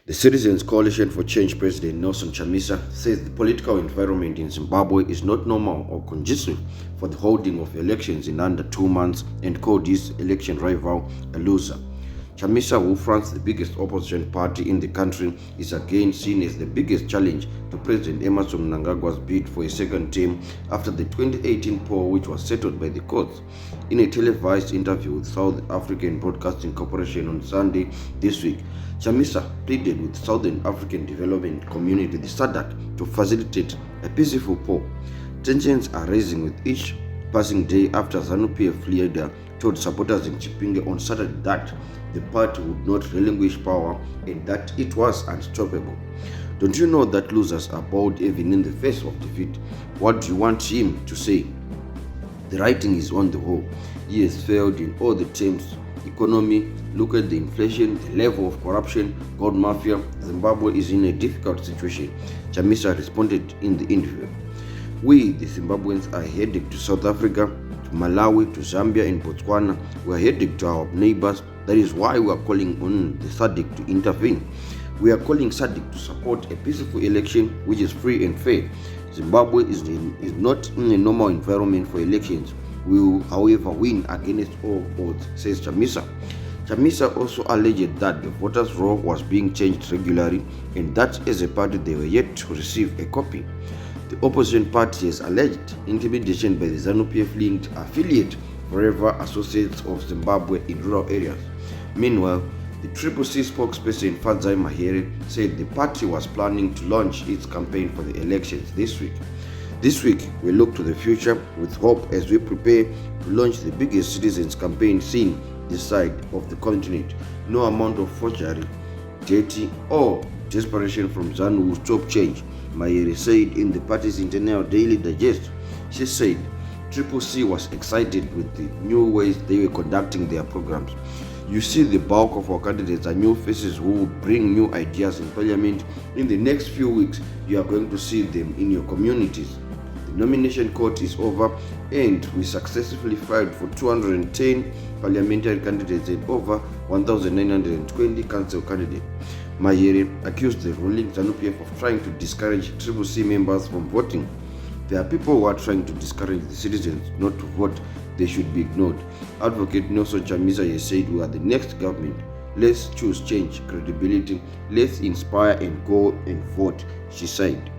The Citizens Coalition for Change President Nelson Chamisa says the political environment in Zimbabwe is not normal or conducive for the holding of elections in under 2 months and called his election rival a loser. Chamisa, who fronts the biggest opposition party in the country, is again seen as the biggest challenge to President Emerson Mnangagwa's bid for a second term after the 2018 poll, which was settled by the courts. In a televised interview with South African Broadcasting Corporation on Sunday this week, Chamisa pleaded with Southern African Development Community, the SADC, to facilitate a peaceful poll. Tensions are rising with each passing day after ZANU-PF leader told supporters in Chipinge on Saturday that the party would not relinquish power and that it was unstoppable. Don't you know that losers are bowed even in the face of defeat? What do you want him to say? The writing is on the wall. He has failed in all the terms. Economy, look at the inflation, the level of corruption, gold mafia. Zimbabwe is in a difficult situation, Chamisa responded in the interview. We, the Zimbabweans, are heading to South Africa, to Malawi, to Zambia and Botswana. We are heading to our neighbors. That is why we are calling on the SADC to intervene. We are calling SADC to support a peaceful election which is free and fair. Zimbabwe is not in a normal environment for elections. We will, however, win against all odds, says Chamisa. Chamisa also alleged that the voters' roll was being changed regularly and that as a party they were yet to receive a copy. The opposition party has alleged intimidation by the ZANU-PF-linked affiliate Forever Associates of Zimbabwe in rural areas. Meanwhile, the CCC spokesperson Fadzai Mahere said the party was planning to launch its campaign for the elections this week. This week, we look to the future with hope as we prepare to launch the biggest citizens' campaign seen this side of the continent. No amount of forgery, dirty, or desperation from ZANU will stop change, Mahere said in the party's internal daily digest. She said CCC was excited with the new ways they were conducting their programs. You see, the bulk of our candidates are new faces who will bring new ideas in parliament. In the next few weeks, you are going to see them in your communities. The nomination court is over and we successfully filed for 210 parliamentary candidates and over 1,920 council candidates. Mahere accused the ruling ZANU-PF of trying to discourage CCC members from voting. There are people who are trying to discourage the citizens not to vote. They should be ignored. Advocate Nelson Chamisa has said we are the next government. Let's choose change, credibility. Let's inspire and go and vote, she said.